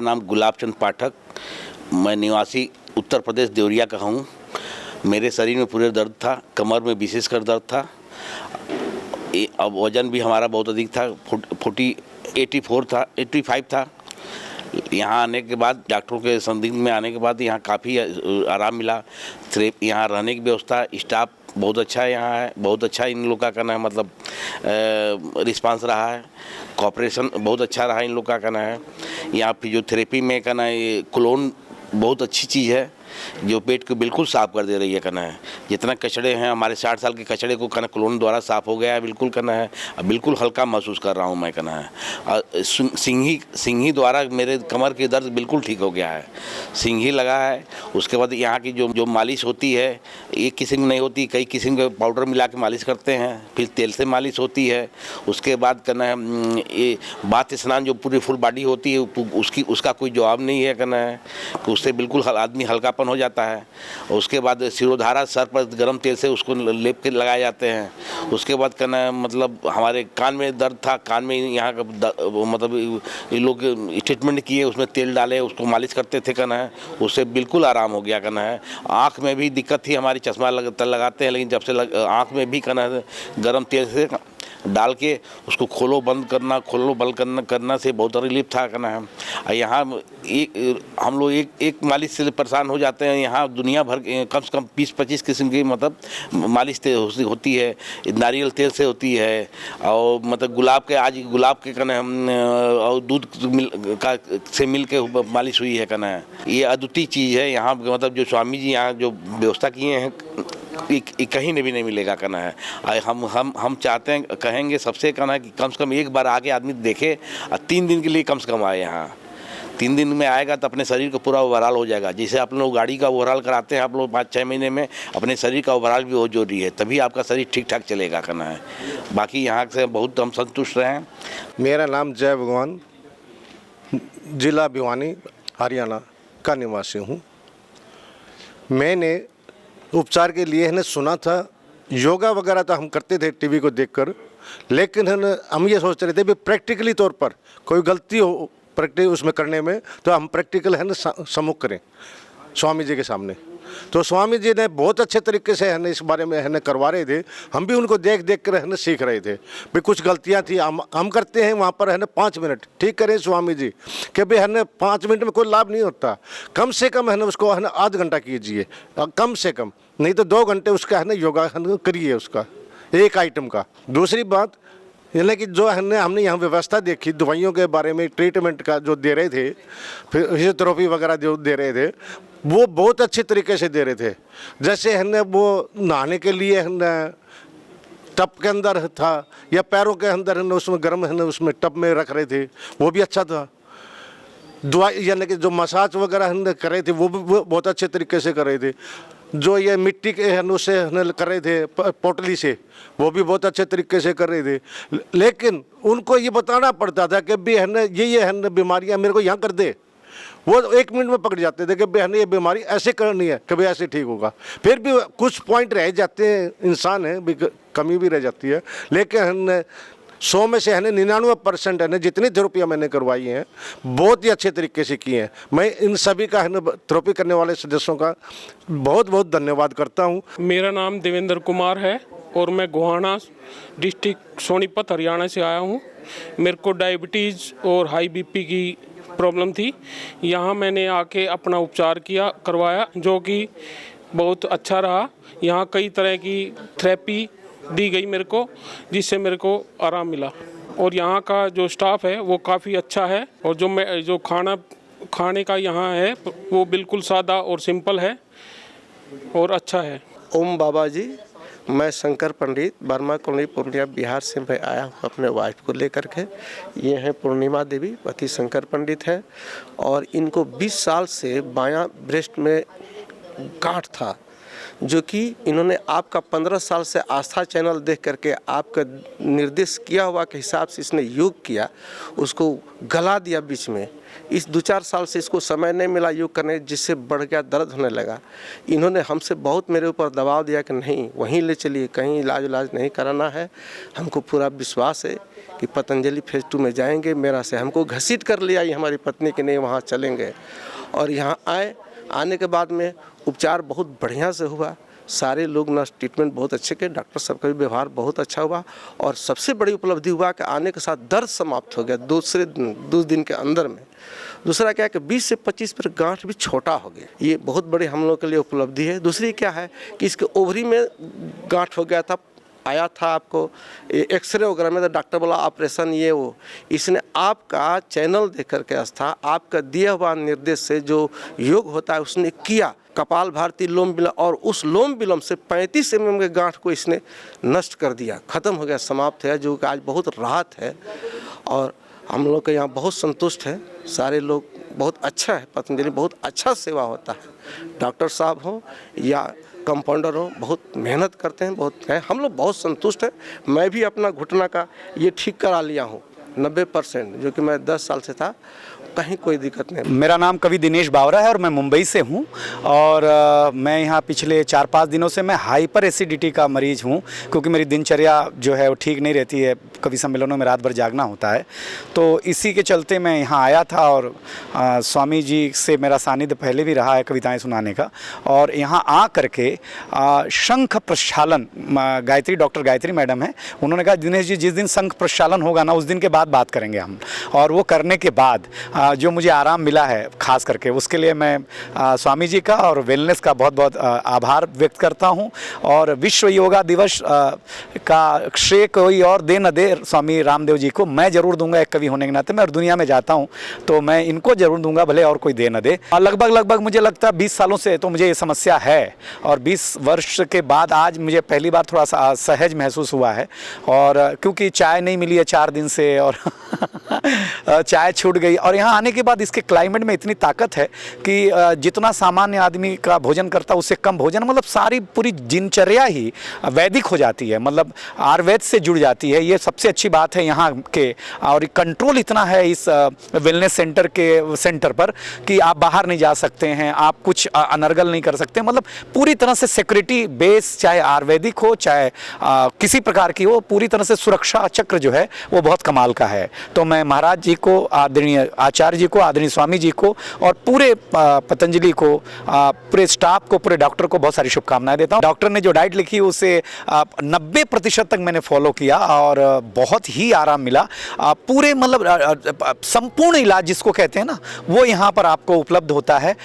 नाम गुलाब चंद पाठक, मैं निवासी उत्तर प्रदेश देवरिया का हूँ। मेरे शरीर में पूरे दर्द था, कमर में विशेषकर दर्द था। अब वज़न भी हमारा बहुत अधिक था, 85 था। यहाँ आने के बाद, डॉक्टरों के संदिग्ध में आने के बाद यहाँ काफ़ी आराम मिला। यहाँ रहने की व्यवस्था, स्टाफ बहुत अच्छा है, यहाँ है बहुत अच्छा इन लोग का कहना है, मतलब रिस्पांस रहा है, कोऑपरेशन बहुत अच्छा रहा इन लोग का कहना है। यहाँ फिजियोथेरेपी में कहना है ये क्लोन बहुत अच्छी चीज़ है, जो पेट को बिल्कुल साफ़ कर दे रही है कहना है। जितना कचड़े हैं हमारे 60 साल के कचड़े को कहना क्लोन द्वारा साफ़ हो गया है बिल्कुल कहना है। बिल्कुल हल्का महसूस कर रहा हूँ मैं कहना है। और सिंघी द्वारा मेरे कमर की दर्द बिल्कुल ठीक हो गया है, सिंघी लगा है। उसके बाद यहाँ की जो मालिश होती है, एक किस्म नहीं होती, कई किस्म के पाउडर मिला के मालिश करते हैं, फिर तेल से मालिश होती है। उसके बाद कहना है ये बाथ स्नान जो पूरी फुल बॉडी होती है उसका कोई जवाब नहीं है कहना है, उससे बिल्कुल आदमी हल्कापन हो जाता है। उसके बाद सिरोधारा सर पर गर्म तेल से उसको लेप के लगाए जाते हैं। उसके बाद कहना है मतलब हमारे कान में दर्द था, कान में यहाँ का मतलब ये लोग ट्रीटमेंट किए, उसमें तेल डाले, उसको मालिश करते थे कहना है, उससे बिल्कुल आराम हो गया कहना है। आँख में भी दिक्कत थी, हमारी चश्मा लगाते हैं, लेकिन जब से आँख में भी कहना है गर्म तेल से डाल के उसको खोलो बंद करना से बहुत रिलीफ था कहना है। यहाँ हम लोग एक मालिश से परेशान हो जाते हैं। यहाँ दुनिया भर कम से कम 20-25 किस्म की मतलब मालिश होती है, नारियल तेल से होती है, और मतलब गुलाब के कहना है और दूध से मिल के मालिश हुई है कहना है। ये अद्वितीय चीज़ है यहाँ, मतलब जो स्वामी जी यहाँ जो व्यवस्था किए हैं कहीं भी नहीं मिलेगा कहना है। हम चाहते हैं, कहेंगे सबसे कहना है कि कम से कम एक बार आके आदमी देखे, और 3 दिन के लिए कम से कम आए यहाँ। 3 दिन में आएगा तो अपने शरीर का पूरा ओवरऑल हो जाएगा। जैसे आप लोग गाड़ी का ओवरऑल कराते हैं आप लोग 5-6 महीने में, अपने शरीर का ओवरऑल भी बहुत जरूरी है, तभी आपका शरीर ठीक ठाक चलेगा कहना है। बाकी यहाँ से बहुत हम संतुष्ट रहे। मेरा नाम जय भगवान, जिला भिवानी हरियाणा का निवासी हूँ। मैंने उपचार के लिए है सुना था, योगा वगैरह तो हम करते थे टीवी को देखकर, लेकिन है हम ये सोच रहे थे भी प्रैक्टिकली तौर पर कोई गलती हो प्रैक्टिस उसमें करने में, तो हम प्रैक्टिकल है सम्मुख करें स्वामी जी के सामने। तो स्वामी जी ने बहुत अच्छे तरीके से है इस बारे में है करवा रहे थे। हम भी उनको देख कर है सीख रहे थे। भाई कुछ गलतियां थी हम करते हैं वहाँ पर है 5 मिनट ठीक करें स्वामी जी कि भाई है 5 मिनट में कोई लाभ नहीं होता, कम से कम है उसको है आध घंटा कीजिए, कम से कम, नहीं तो 2 घंटे उसका है योगा करिए उसका एक आइटम का। दूसरी बात यानी कि जो हमने यहाँ व्यवस्था देखी दवाइयों के बारे में, ट्रीटमेंट का जो दे रहे थे, फिर फिजियोथेरेपी वगैरह जो दे रहे थे, वो बहुत अच्छे तरीके से दे रहे थे। जैसे है वो नहाने के लिए है टब के अंदर था, या पैरों के अंदर है उसमें गर्म है उसमें टब में रख रहे थे, वो भी अच्छा था। दवाई यानी कि जो मसाज वगैरह कर रहे थे वो भी बहुत अच्छे तरीके से कर रहे थे। जो ये मिट्टी के है उससे कर रहे थे पोटली से, वो भी बहुत अच्छे तरीके से कर रहे थे। लेकिन उनको ये बताना पड़ता था कि भी है ये है बीमारियाँ मेरे को यहाँ कर दे, वो 1 मिनट में पकड़ जाते थे कि भाई ये बीमारी ऐसे करनी है, कभी ऐसे ठीक होगा। फिर भी कुछ पॉइंट रह जाते हैं, इंसान है भी कमी भी रह जाती है, लेकिन 100 में से है 99% है जितनी थेरेपियाँ मैंने करवाई हैं बहुत ही अच्छे तरीके से की हैं। मैं इन सभी का है थेरेपी करने वाले सदस्यों का बहुत बहुत धन्यवाद करता हूँ। मेरा नाम देवेंद्र कुमार है और मैं गोहाना डिस्ट्रिक्ट सोनीपत हरियाणा से आया हूँ। मेरे को डायबिटीज़ और हाई बीपी की प्रॉब्लम थी। यहाँ मैंने आके अपना उपचार करवाया, जो कि बहुत अच्छा रहा। यहाँ कई तरह की थेरेपी दी गई मेरे को, जिससे मेरे को आराम मिला। और यहाँ का जो स्टाफ है वो काफ़ी अच्छा है, और जो खाने का यहाँ है वो बिल्कुल सादा और सिंपल है और अच्छा है। ओम बाबा जी, मैं शंकर पंडित बर्मा कॉलोनी पूर्णिया बिहार से मैं आया हूँ अपने वाइफ को लेकर के। ये हैं पूर्णिमा देवी, पति शंकर पंडित है, और इनको 20 साल से बायां ब्रेस्ट में गांठ था, जो कि इन्होंने आपका 15 साल से आस्था चैनल देख करके आपका निर्देश किया हुआ के हिसाब से इसने योग किया, उसको गला दिया बीच में। इस 2-4 साल से इसको समय नहीं मिला योग करने, जिससे बढ़ गया, दर्द होने लगा। इन्होंने हमसे बहुत मेरे ऊपर दबाव दिया कि नहीं वहीं ले चलिए, कहीं इलाज नहीं कराना है। हमको पूरा विश्वास है कि पतंजलि फेज़ 2 में जाएंगे। मेरा से हमको घसीट कर ले आई हमारी पत्नी कि नहीं वहाँ चलेंगे, और यहाँ आने के बाद में उपचार बहुत बढ़िया से हुआ। सारे लोग नर्स ट्रीटमेंट बहुत अच्छे के, डॉक्टर सबका भी व्यवहार बहुत अच्छा हुआ, और सबसे बड़ी उपलब्धि हुआ कि आने के साथ दर्द समाप्त हो गया दूसरे 2 दिन के अंदर में। दूसरा क्या है कि 20 से 25 पर गांठ भी छोटा हो गया, ये बहुत बड़ी हम लोग के लिए उपलब्धि है। दूसरी क्या है कि इसके ओवरी में गांठ हो गया था, आया था आपको एक्सरे वगैरह में, तो डॉक्टर बोला ऑपरेशन ये वो। इसने आपका चैनल देख करके आस्था, आपका दिया हुआ निर्देश से जो योग होता है उसने किया, कपाल भारती लोम विलोम, और उस लोम विलोम से 35 mm के गांठ को इसने नष्ट कर दिया, ख़त्म हो गया, समाप्त है, जो कि आज बहुत राहत है। और हम लोग के यहाँ बहुत संतुष्ट है, सारे लोग बहुत अच्छा है, पतंजलि बहुत अच्छा सेवा होता है। डॉक्टर साहब हो या कंपाउंडर हो, बहुत मेहनत करते हैं, बहुत है, हम लोग बहुत संतुष्ट हैं। मैं भी अपना घुटना का ये ठीक करा लिया हूँ 90%, जो कि मैं 10 साल से था, कहीं कोई दिक्कत नहीं। मेरा नाम कवि दिनेश बावरा है और मैं मुंबई से हूँ, और मैं यहाँ पिछले 4-5 दिनों से मैं हाइपर एसिडिटी का मरीज़ हूँ, क्योंकि मेरी दिनचर्या जो है वो ठीक नहीं रहती है, कवि सम्मेलनों में रात भर जागना होता है। तो इसी के चलते मैं यहाँ आया था, और स्वामी जी से मेरा सानिध्य पहले भी रहा है कविताएं सुनाने का, और यहाँ आ करके शंख प्रक्षालन, गायत्री, डॉक्टर गायत्री मैडम है, उन्होंने कहा दिनेश जी जिस दिन शंख प्रक्षालन होगा ना उस दिन के बाद बात करेंगे हम, और वो करने के बाद जो मुझे आराम मिला है खास करके, उसके लिए मैं स्वामी जी का और वेलनेस का बहुत बहुत आभार व्यक्त करता हूं। और विश्व योगा दिवस का श्रेय कोई और दे न दे स्वामी रामदेव जी को, मैं ज़रूर दूंगा एक कवि होने के नाते। मैं और दुनिया में जाता हूं तो मैं इनको ज़रूर दूंगा, भले और कोई दे न दे। लगभग मुझे लगता है 20 सालों से तो मुझे ये समस्या है, और 20 वर्ष के बाद आज मुझे पहली बार थोड़ा सा सहज महसूस हुआ है। और क्योंकि चाय नहीं मिली है 4 दिन से, और चाय छूट गई, और यहाँ आने के बाद इसके क्लाइमेट में इतनी ताकत है कि जितना सामान्य आदमी का भोजन करता है उससे कम भोजन, मतलब सारी पूरी दिनचर्या ही वैदिक हो जाती है, मतलब आयुर्वेद से जुड़ जाती है। ये सबसे अच्छी बात है यहाँ के, और कंट्रोल इतना है इस वेलनेस सेंटर पर कि आप बाहर नहीं जा सकते हैं, आप कुछ अनर्गल नहीं कर सकते, मतलब पूरी तरह से सिक्योरिटी बेस, चाहे आयुर्वेदिक हो चाहे किसी प्रकार की हो, पूरी तरह से सुरक्षा चक्र जो है वो बहुत कमाल का है। तो मैं महाराज जी को, आदरणीय आचार्य जी को, आदरणीय स्वामी जी को, और पूरे पतंजलि को, पूरे स्टाफ को, पूरे डॉक्टर को बहुत सारी शुभकामनाएं देता हूँ। डॉक्टर ने जो डाइट लिखी उसे 90% तक मैंने फॉलो किया, और बहुत ही आराम मिला। पूरे मतलब संपूर्ण इलाज जिसको कहते हैं ना, वो यहाँ पर आपको उपलब्ध होता है,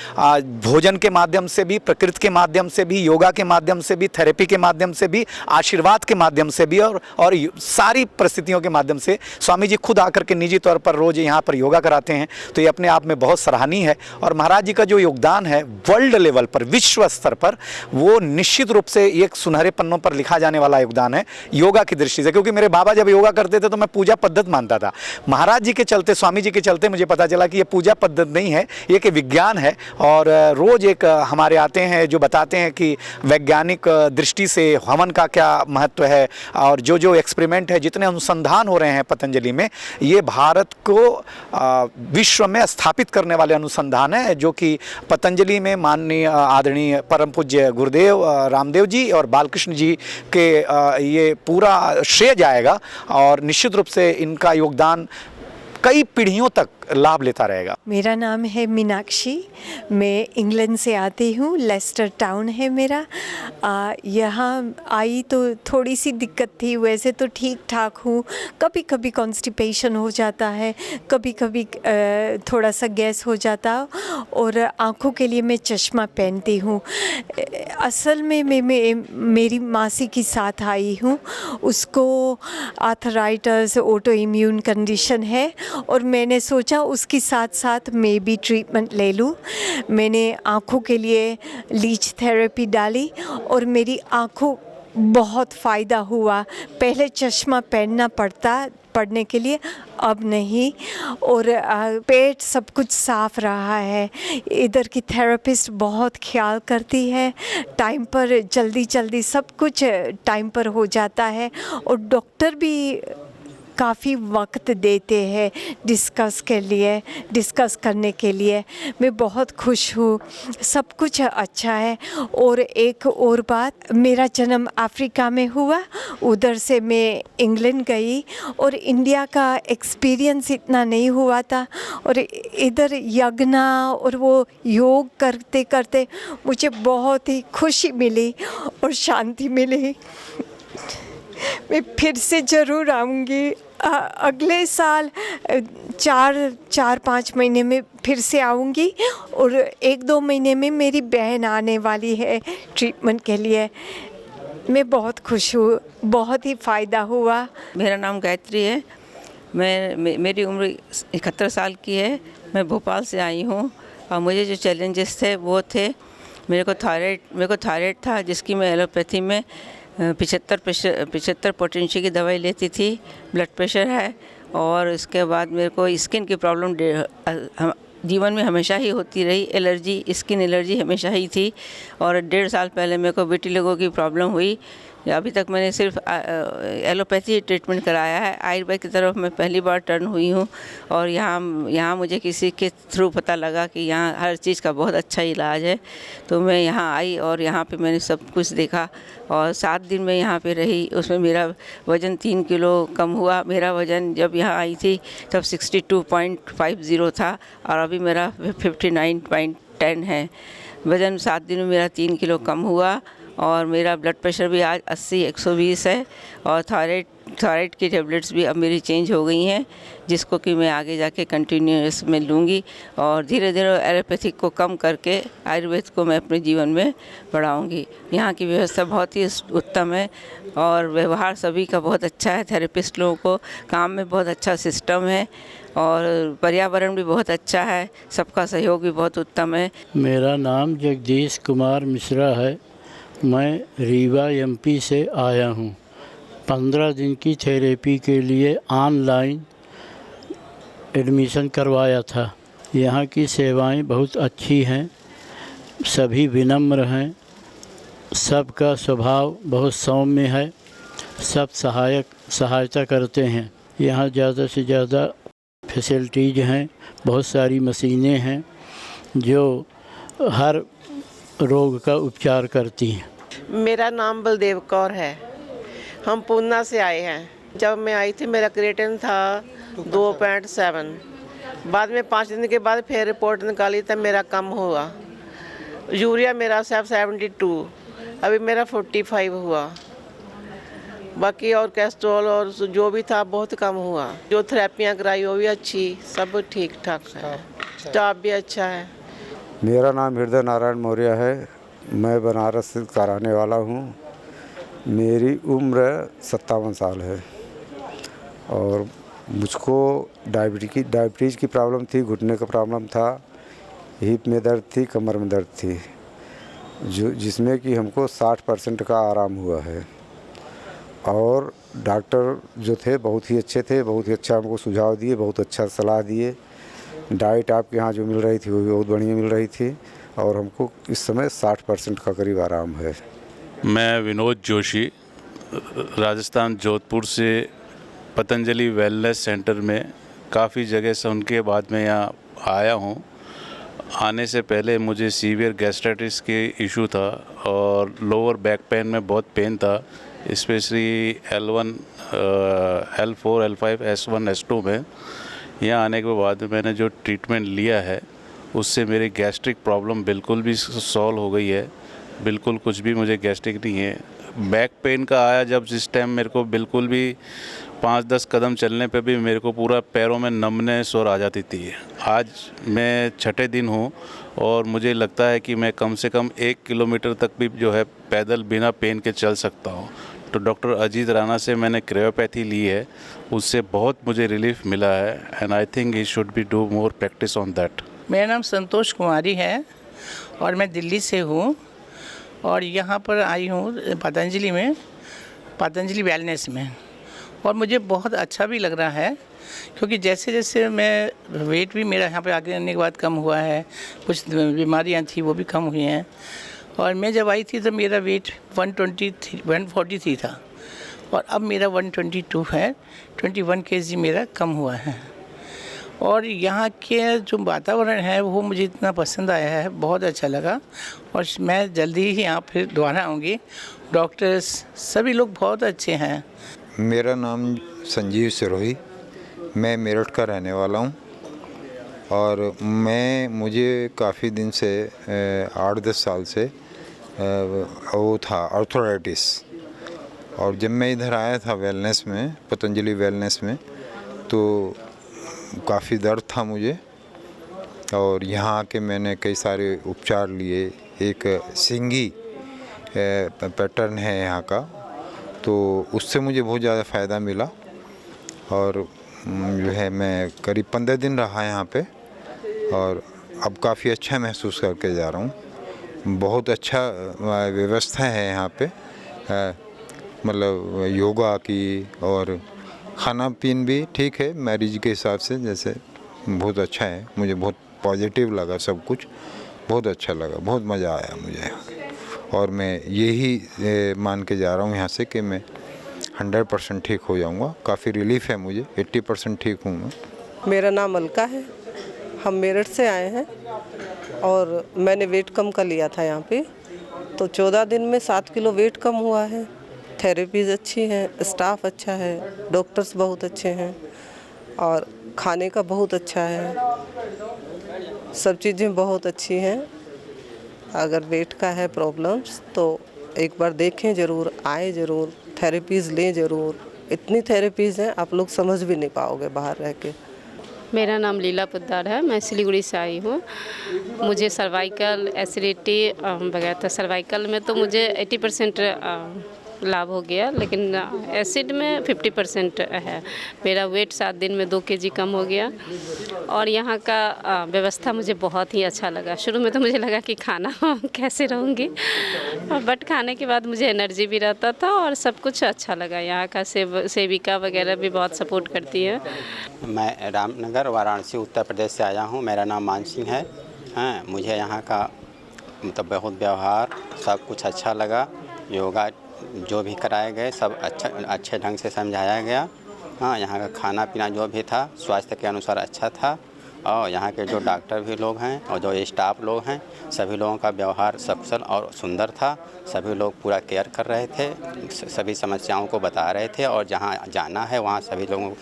भोजन के माध्यम से भी, प्रकृति के माध्यम से भी, योगा के माध्यम से भी, थेरेपी के माध्यम से भी, आशीर्वाद के माध्यम से भी, और सारी परिस्थितियों के माध्यम से। स्वामी जी खुद आकर के निजी तौर पर रोज यहाँ पर योगा कराते हैं, तो ये अपने आप में बहुत सराहनीय है। और महाराज जी का जो योगदान है वर्ल्ड लेवल पर, विश्व स्तर पर, वो निश्चित रूप से एक सुनहरे पन्नों पर लिखा जाने वाला योगदान है योगा की दृष्टि से। क्योंकि मेरे बाबा जब योगा करते थे तो मैं पूजा पद्धति मानता था, महाराज जी के चलते, स्वामी जी के चलते मुझे पता चला कि ये पूजा पद्धति नहीं है, ये कि विज्ञान है। और रोज एक हमारे आते हैं जो बताते हैं कि वैज्ञानिक दृष्टि से हवन का क्या महत्व है, और जो एक्सपेरिमेंट है, जितने अनुसंधान हो रहे हैं पतंजलि में, ये भारत को विश्व में स्थापित करने वाले अनुसंधान है, जो कि पतंजलि में माननीय आदरणीय परम पूज्य गुरुदेव रामदेव जी और बालकृष्ण जी के ये पूरा श्रेय जाएगा, और निश्चित रूप से इनका योगदान कई पीढ़ियों तक लाभ लेता रहेगा। मेरा नाम है मीनाक्षी, मैं इंग्लैंड से आती हूँ, लेस्टर टाउन है मेरा। यहाँ आई तो थोड़ी सी दिक्कत थी, वैसे तो ठीक ठाक हूँ। कभी कभी कॉन्स्टिपेशन हो जाता है, कभी कभी थोड़ा सा गैस हो जाता, और आँखों के लिए मैं चश्मा पहनती हूँ। असल में मैं मेरी मासी के साथ आई हूँ, उसको आर्थराइटिस, ऑटो इम्यून कंडीशन है, और मैंने सोचा उसके साथ साथ मैं भी ट्रीटमेंट ले लूँ। मैंने आँखों के लिए लीच थेरेपी डाली, और मेरी आँखों बहुत फ़ायदा हुआ। पहले चश्मा पहनना पढ़ने के लिए, अब नहीं, और पेट सब कुछ साफ़ रहा है। इधर की थेरेपिस्ट बहुत ख्याल करती है, टाइम पर जल्दी सब कुछ टाइम पर हो जाता है, और डॉक्टर भी काफ़ी वक्त देते हैं डिस्कस करने के लिए। मैं बहुत खुश हूँ, सब कुछ अच्छा है। और एक और बात, मेरा जन्म अफ्रीका में हुआ, उधर से मैं इंग्लैंड गई और इंडिया का एक्सपीरियंस इतना नहीं हुआ था। और इधर यज्ञ और वो योग करते करते मुझे बहुत ही खुशी मिली और शांति मिली। मैं फिर से ज़रूर आऊँगी अगले साल 4-5 महीने में फिर से आऊँगी। और 1-2 महीने में मेरी बहन आने वाली है ट्रीटमेंट के लिए। मैं बहुत खुश हूँ, बहुत ही फ़ायदा हुआ। मेरा नाम गायत्री है। मेरी उम्र 71 साल की है। मैं भोपाल से आई हूँ और मुझे जो चैलेंजेस थे वो थे, मेरे को थायराइड था, जिसकी मैं एलोपैथी में 75 पोटेंशियल की दवाई लेती थी। ब्लड प्रेशर है और इसके बाद मेरे को स्किन की प्रॉब्लम जीवन में हमेशा ही होती रही। एलर्जी, स्किन एलर्जी हमेशा ही थी। और 1.5 साल पहले मेरे को विटिलिगो की प्रॉब्लम हुई। अभी तक मैंने सिर्फ एलोपैथी ट्रीटमेंट कराया है। आयुर्वेद की तरफ मैं पहली बार टर्न हुई हूँ। और यहाँ मुझे किसी के थ्रू पता लगा कि यहाँ हर चीज़ का बहुत अच्छा इलाज है, तो मैं यहाँ आई और यहाँ पे मैंने सब कुछ देखा। और 7 दिन मैं यहाँ पे रही, उसमें मेरा वज़न 3 किलो कम हुआ। मेरा वज़न जब यहाँ आई थी तब 62.50 था और अभी मेरा 59.10 है। वज़न 7 दिन में मेरा 3 किलो कम हुआ। और मेरा ब्लड प्रेशर भी आज 80/120 है। और थायराइड की टेबलेट्स भी अब मेरी चेंज हो गई हैं, जिसको कि मैं आगे जाके कंटिन्यूअस में लूँगी। और धीरे धीरे एलोपैथिक को कम करके आयुर्वेद को मैं अपने जीवन में बढ़ाऊँगी। यहाँ की व्यवस्था बहुत ही उत्तम है और व्यवहार सभी का बहुत अच्छा है। थेरेपिस्ट लोगों को काम में बहुत अच्छा सिस्टम है और पर्यावरण भी बहुत अच्छा है। सबका सहयोग भी बहुत उत्तम है। मेरा नाम जगदीश कुमार मिश्रा है। मैं रीवा एमपी से आया हूँ। 15 दिन की थेरेपी के लिए ऑनलाइन एडमिशन करवाया था। यहाँ की सेवाएं बहुत अच्छी हैं, सभी विनम्र हैं, सबका स्वभाव बहुत सौम्य है, सब सहायता करते हैं। यहाँ ज़्यादा से ज़्यादा फैसिलिटीज़ हैं, बहुत सारी मशीनें हैं जो हर रोग का उपचार करती हैं। मेरा नाम बलदेव कौर है। हम पूना से आए हैं। जब मैं आई थी मेरा क्रिएटिन था 2.7। बाद में 5 दिन के बाद फिर रिपोर्ट निकाली तब मेरा कम हुआ। यूरिया मेरा 72, अभी मेरा 45 हुआ। बाकी और कैस्ट्रोल और जो भी था बहुत कम हुआ। जो थेरेपियाँ कराई वो भी अच्छी, सब ठीक ठाक है। स्टाफ भी अच्छा है। मेरा नाम हृदय नारायण मौर्य है। मैं बनारस का रहने वाला हूँ। मेरी उम्र 57 साल है और मुझको डायबिटीज़ की प्रॉब्लम थी, घुटने का प्रॉब्लम था, हिप में दर्द थी, कमर में दर्द थी, जिसमें कि हमको 60% का आराम हुआ है। और डॉक्टर जो थे बहुत ही अच्छे थे, बहुत ही अच्छा हमको सुझाव दिए, बहुत अच्छा सलाह दिए। डाइट आपके यहाँ जो मिल रही थी वो भी बहुत बढ़िया मिल रही थी और हमको इस समय 60% का करीब आराम है। मैं विनोद जोशी, राजस्थान जोधपुर से पतंजलि वेलनेस सेंटर में काफ़ी जगह सुन के बाद में यहाँ आया हूँ। आने से पहले मुझे सीवियर गैस्ट्राइटिस के इशू था और लोअर बैक पेन में बहुत पेन था, specially L1, L4, L5, S1, S2 में। यहाँ आने के बाद मैंने जो ट्रीटमेंट लिया है उससे मेरी गैस्ट्रिक प्रॉब्लम बिल्कुल भी सॉल्व हो गई है। बिल्कुल कुछ भी मुझे गैस्ट्रिक नहीं है। बैक पेन का आया जब जिस टाइम मेरे को बिल्कुल भी 5-10 कदम चलने पे भी मेरे को पूरा पैरों में नमनेस और आ जाती थी। आज मैं 6ठे दिन हूँ और मुझे लगता है कि मैं कम से कम 1 किलोमीटर तक भी जो है पैदल बिना पेन के चल सकता हूँ। तो डॉक्टर अजीत राणा से मैंने क्रायोपैथी ली है, उससे बहुत मुझे रिलीफ मिला है and I think he should be do more practice on that. मेरा नाम संतोष कुमारी है और मैं दिल्ली से हूँ और यहाँ पर आई हूँ पतंजलि में, पतंजलि वेलनेस में। और मुझे बहुत अच्छा भी लग रहा है क्योंकि जैसे जैसे मैं वेट भी मेरा यहाँ पे आगे आने के बाद कम हुआ है, कुछ बीमारियाँ थी वो भी कम हुई हैं। और मैं जब आई थी तो मेरा वेट 143 था और अब मेरा 122 है, 21 kg मेरा कम हुआ है। और यहाँ के जो वातावरण है वो मुझे इतना पसंद आया है, बहुत अच्छा लगा और मैं जल्दी ही यहाँ फिर दोबारा आऊँगी। डॉक्टर्स सभी लोग बहुत अच्छे हैं। मेरा नाम संजीव सिरोही, मैं मेरठ का रहने वाला हूँ और मुझे काफ़ी दिन से 8-10 साल से वो था आर्थराइटिस। और जब मैं इधर आया था वेलनेस में, पतंजलि वेलनेस में, तो काफ़ी दर्द था मुझे और यहाँ आके मैंने कई सारे उपचार लिए। एक सिंगी पैटर्न है यहाँ का, तो उससे मुझे बहुत ज़्यादा फ़ायदा मिला और जो है मैं करीब 15 दिन रहा यहाँ पे और अब काफ़ी अच्छा महसूस करके जा रहा हूँ। बहुत अच्छा व्यवस्था है यहाँ पे, मतलब योगा की और खाना पीन भी ठीक है मरीज के हिसाब से, जैसे बहुत अच्छा है। मुझे बहुत पॉजिटिव लगा, सब कुछ बहुत अच्छा लगा, बहुत मज़ा आया मुझे और मैं यही मान के जा रहा हूँ यहाँ से कि मैं 100% ठीक हो जाऊँगा। काफ़ी रिलीफ है मुझे, 80% ठीक हूँ मैं। मेरा नाम अलका है, हम मेरठ से आए हैं और मैंने वेट कम कर लिया था यहाँ पे, तो 14 दिन में 7 किलो वेट कम हुआ है। थेरेपीज़ अच्छी हैं, स्टाफ अच्छा है, डॉक्टर्स बहुत अच्छे हैं और खाने का बहुत अच्छा है, सब चीज़ें बहुत अच्छी हैं। अगर वेट का है प्रॉब्लम्स तो एक बार देखें ज़रूर, आए ज़रूर, थेरेपीज़ लें ज़रूर। इतनी थेरेपीज़ हैं आप लोग समझ भी नहीं पाओगे बाहर रह के। मेरा नाम लीला पुद्दार है, मैं सिलीगुड़ी से आई हूँ। मुझे सर्वाइकल एसिडिटी वगैरह था। सर्वाइकल में तो मुझे 80% लाभ हो गया, लेकिन एसिड में 50% है। मेरा वेट 7 दिन में 2 kg कम हो गया और यहाँ का व्यवस्था मुझे बहुत ही अच्छा लगा। शुरू में तो मुझे लगा कि खाना कैसे रहूँगी, बट खाने के बाद मुझे एनर्जी भी रहता था और सब कुछ अच्छा लगा। यहाँ का सेविका वगैरह भी बहुत सपोर्ट करती है। मैं रामनगर वाराणसी उत्तर प्रदेश से आया हूँ। मेरा नाम मान सिंह है। हाँ, मुझे यहाँ का मतलब बहुत व्यवहार सब कुछ अच्छा लगा। योगा जो भी कराए गए सब अच्छे ढंग से समझाया गया। हाँ, यहाँ का खाना पीना जो भी था स्वास्थ्य के अनुसार अच्छा था और यहाँ के जो डॉक्टर भी लोग हैं और जो स्टाफ लोग हैं सभी लोगों का व्यवहार सकुशल और सुंदर था। सभी लोग पूरा केयर कर रहे थे, सभी समस्याओं को बता रहे थे और जहाँ जाना है वहाँ सभी लोगों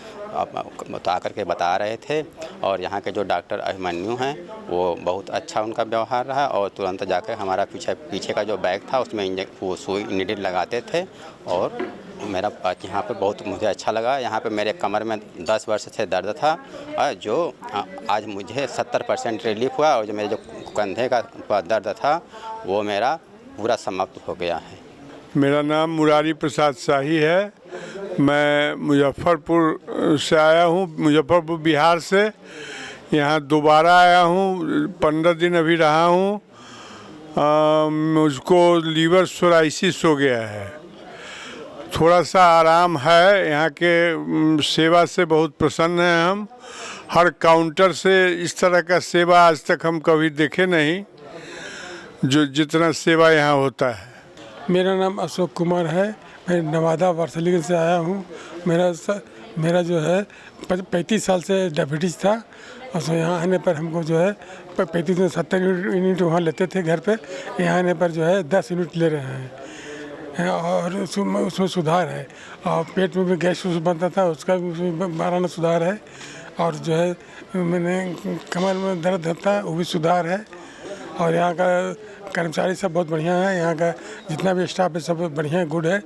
बता करके बता रहे थे। और यहाँ के जो डॉक्टर अभिमन्यु हैं वो बहुत अच्छा उनका व्यवहार रहा और तुरंत जाकर हमारा पीछे का जो बैग था उसमें वो सुई नीडल लगाते थे और मेरा यहाँ पे बहुत मुझे अच्छा लगा। यहाँ पे मेरे कमर में 10 वर्ष से दर्द था जो आज मुझे 70% रिलीफ हुआ और जो मेरे जो कंधे का दर्द था वो मेरा पूरा समाप्त हो गया है। मेरा नाम मुरारी प्रसाद शाही है। मैं मुजफ्फरपुर से आया हूँ, मुजफ्फरपुर बिहार से। यहाँ दोबारा आया हूँ, 15 दिन अभी रहा हूँ। मुझको लीवर सोराइसिस हो गया है, थोड़ा सा आराम है। यहाँ के सेवा से बहुत प्रसन्न हैं हम। हर काउंटर से इस तरह का सेवा आज तक हम कभी देखे नहीं, जो जितना सेवा यहाँ होता है। मेरा नाम अशोक कुमार है, मैं नवादा वारसलीगंज से आया हूँ। मेरा जो है 35 साल से डायबिटीज़ था और यहाँ आने पर हमको जो है 35 में 70 यूनिट वहाँ लेते थे घर पे, यहाँ आने पर जो है 10 यूनिट ले रहे हैं और उसमें सुधार है। और पेट में भी गैस बनता था उसका भी 12 सुधार है और जो है मैंने कमर में दर्द होता है वो भी सुधार है। और यहाँ का कर्मचारी सब बहुत बढ़िया है, यहाँ का जितना भी स्टाफ है सब बढ़िया गुड है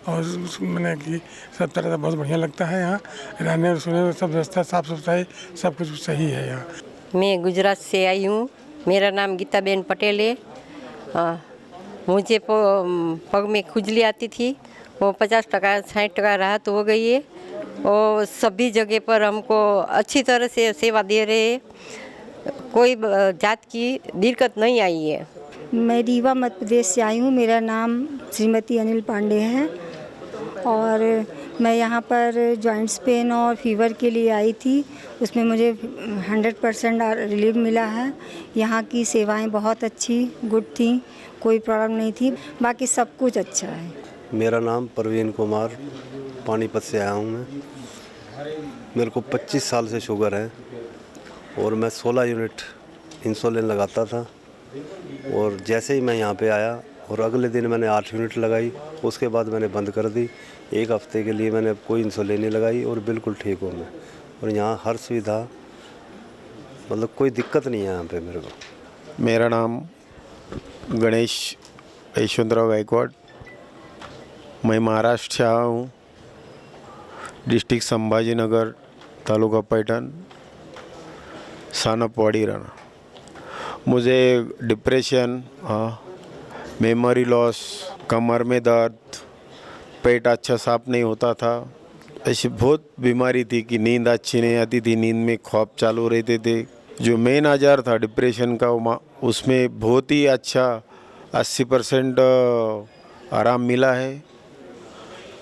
और मैंने कि सब तरह से बहुत बढ़िया लगता है। यहाँ रहने और सोने में सब व्यवस्था साफ़ सफाई सब कुछ सही है। यहाँ मैं गुजरात से आई हूँ, मेरा नाम गीताबेन पटेल है। मुझे पग में खुजली आती थी, वो 50% 60% राहत हो गई है और सभी जगह पर हमको अच्छी तरह से सेवा दे रहे हैं, कोई जात की दिक्कत नहीं आई है। मैं रीवा मध्य प्रदेश से आई हूँ, मेरा नाम श्रीमती अनिल पांडे है और मैं यहाँ पर जॉइंट्स पेन और फीवर के लिए आई थी। उसमें मुझे 100% रिलीफ मिला है। यहाँ की सेवाएं बहुत अच्छी गुड थी, कोई प्रॉब्लम नहीं थी, बाकी सब कुछ अच्छा है। मेरा नाम परवीन कुमार, पानीपत से आया हूँ मैं। मेरे को 25 साल से शुगर है और मैं 16 यूनिट इंसुलिन लगाता था और जैसे ही मैं यहाँ पे आया और अगले दिन मैंने 8 यूनिट लगाई, उसके बाद मैंने बंद कर दी। एक हफ्ते के लिए मैंने कोई इंसुलिन नहीं लगाई और बिल्कुल ठीक हूँ मैं। और यहाँ हर सुविधा, मतलब कोई दिक्कत नहीं है यहाँ पे मेरे को। मेरा नाम गणेश यशवंतराव गायकवाड़, मैं महाराष्ट्र से आया हूँ, डिस्ट्रिक्ट संभाजीनगर, तालुका पैठण, सानपवाड़ी राना। मुझे डिप्रेशन, मेमोरी लॉस, कमर में दर्द, पेट अच्छा साफ नहीं होता था, ऐसी बहुत बीमारी थी कि नींद अच्छी नहीं आती थी, नींद में ख्वाब चालू रहते थे। जो मेन आजार था डिप्रेशन का, उसमें बहुत ही अच्छा 80% आराम मिला है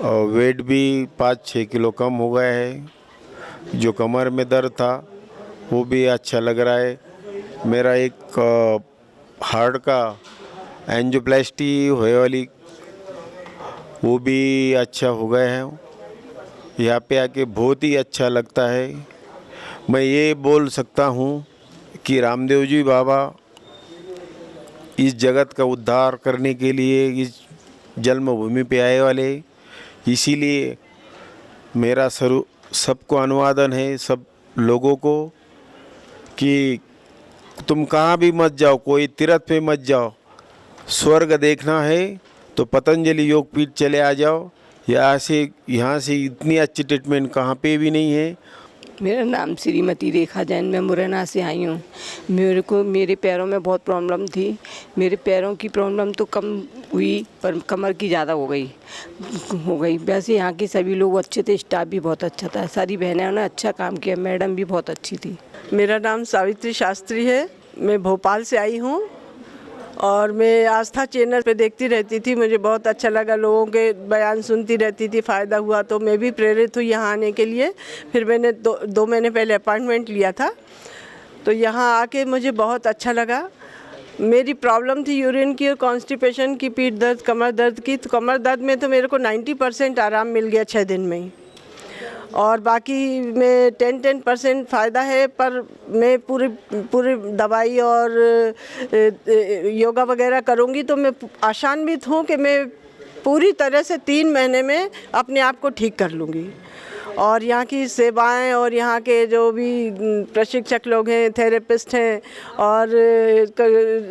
और वेट भी 5-6 किलो कम हो गया है। जो कमर में दर्द था वो भी अच्छा लग रहा है। मेरा एक हार्ट का एंजियोप्लास्टी हुए वाली वो भी अच्छा हो गया है। यहाँ पे आके बहुत ही अच्छा लगता है। मैं ये बोल सकता हूँ कि रामदेव जी बाबा इस जगत का उद्धार करने के लिए इस जन्मभूमि पे आए वाले, इसीलिए मेरा सबको अनुवादन है, सब लोगों को, कि तुम कहाँ भी मत जाओ, कोई तीर्थ पे मत जाओ, स्वर्ग देखना है तो पतंजलि योग पीठ चले आ जाओ। यहाँ से इतनी अच्छी ट्रीटमेंट कहाँ पे भी नहीं है। मेरा नाम श्रीमती रेखा जैन, मैं मुरैना से आई हूँ। मेरे पैरों में बहुत प्रॉब्लम थी। मेरे पैरों की प्रॉब्लम तो कम हुई पर कमर की ज़्यादा हो गई। वैसे यहाँ के सभी लोग अच्छे थे, स्टाफ भी बहुत अच्छा था, सारी बहनों ने अच्छा काम किया, मैडम भी बहुत अच्छी थी। मेरा नाम सावित्री शास्त्री है, मैं भोपाल से आई हूँ और मैं आस्था चैनल पे देखती रहती थी। मुझे बहुत अच्छा लगा, लोगों के बयान सुनती रहती थी, फ़ायदा हुआ तो मैं भी प्रेरित हुई यहाँ आने के लिए। फिर मैंने दो महीने पहले अपॉइंटमेंट लिया था, तो यहाँ आके मुझे बहुत अच्छा लगा। मेरी प्रॉब्लम थी यूरिन की और कॉन्स्टिपेशन की, पीठ दर्द, कमर दर्द की। तो कमर दर्द में तो मेरे को 90% आराम मिल गया 6 दिन में ही, और बाकी में 10% फ़ायदा है। पर मैं पूरी दवाई और योगा वगैरह करूँगी तो मैं आशान्वित हूँ कि मैं पूरी तरह से 3 महीने में अपने आप को ठीक कर लूँगी। और यहाँ की सेवाएं और यहाँ के जो भी प्रशिक्षक लोग हैं, थेरेपिस्ट हैं और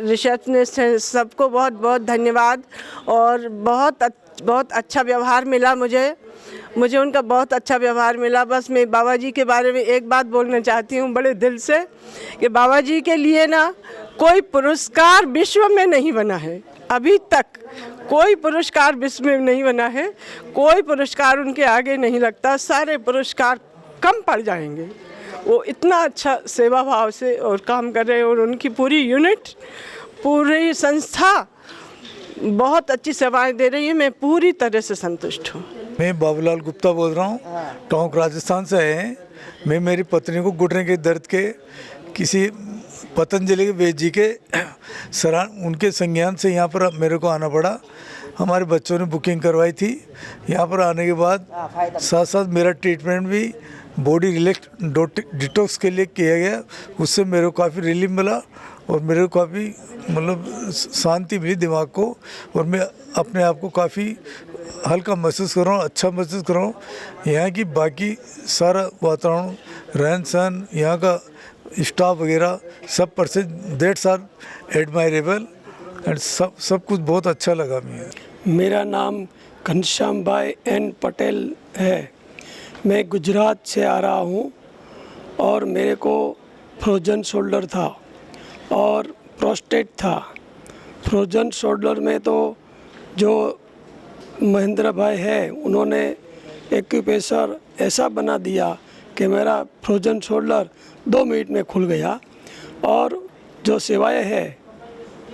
रिसेप्शनिस्ट हैं, सबको बहुत बहुत धन्यवाद। और बहुत अच्छा व्यवहार मिला मुझे उनका बहुत अच्छा व्यवहार मिला। बस मैं बाबा जी के बारे में एक बात बोलना चाहती हूँ बड़े दिल से, कि बाबा जी के लिए ना कोई पुरस्कार विश्व में नहीं बना है, अभी तक कोई पुरस्कार विश्व में नहीं बना है, कोई पुरस्कार उनके आगे नहीं लगता, सारे पुरस्कार कम पड़ जाएंगे। वो इतना अच्छा सेवा भाव से और काम कर रहे हैं और उनकी पूरी यूनिट, पूरी संस्था बहुत अच्छी सेवाएं दे रही है। मैं पूरी तरह से संतुष्ट हूँ। मैं बाबूलाल गुप्ता बोल रहा हूँ, टोंक राजस्थान से आए हैं। मैं मेरी पत्नी को घुटने के दर्द के किसी पतंजलि के वैद्य जी के उनके संज्ञान से यहाँ पर मेरे को आना पड़ा। हमारे बच्चों ने बुकिंग करवाई थी। यहाँ पर आने के बाद साथ साथ मेरा ट्रीटमेंट भी बॉडी रिलैक्स डिटॉक्स के लिए किया गया। उससे मेरे को काफ़ी रिलीफ मिला और मेरे को काफ़ी मतलब शांति मिली दिमाग को, और मैं अपने आप को काफ़ी हल्का महसूस कर रहा हूँ, अच्छा महसूस कर रहा हूँ। यहाँ की बाकी सारा वातावरण, रहन सहन, यहाँ का स्टाफ वगैरह सब पर से दैट्स आर एडमायरेबल एंड सब कुछ बहुत अच्छा लगा मुझे। मेरा नाम घनश्याम भाई एन पटेल है। मैं गुजरात से आ रहा हूँ और मेरे को फ्रोजन शोल्डर था और प्रोस्टेट था। फ्रोजन शोल्डर में तो जो महेंद्र भाई है उन्होंने एक्यूप्रेशर ऐसा बना दिया कि मेरा फ्रोजन शोल्डर 2 मिनट में खुल गया। और जो सेवाएं है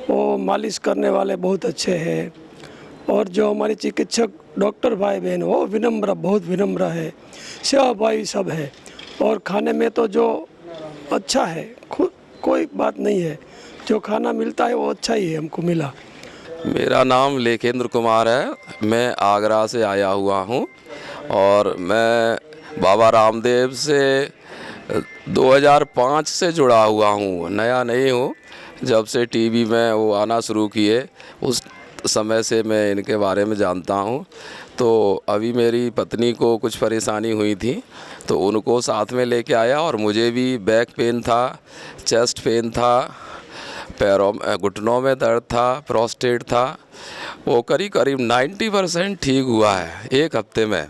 वो मालिश करने वाले बहुत अच्छे हैं, और जो हमारे चिकित्सक डॉक्टर भाई बहन वो विनम्र, बहुत विनम्र है, सेवा भाई सब है। और खाने में तो जो अच्छा है, कोई बात नहीं है, जो खाना मिलता है वो अच्छा ही है हमको मिला। मेरा नाम लेखेंद्र कुमार है। मैं आगरा से आया हुआ हूँ और मैं बाबा रामदेव से 2005 से जुड़ा हुआ हूँ, नया नहीं हूँ। जब से टीवी में वो आना शुरू किए उस समय से मैं इनके बारे में जानता हूँ। तो अभी मेरी पत्नी को कुछ परेशानी हुई थी तो उनको साथ में लेके आया और मुझे भी बैक पेन था, चेस्ट पेन था, पैरों घुटनों में दर्द था, प्रोस्टेट था। वो करीब 90% ठीक हुआ है 1 हफ्ते में।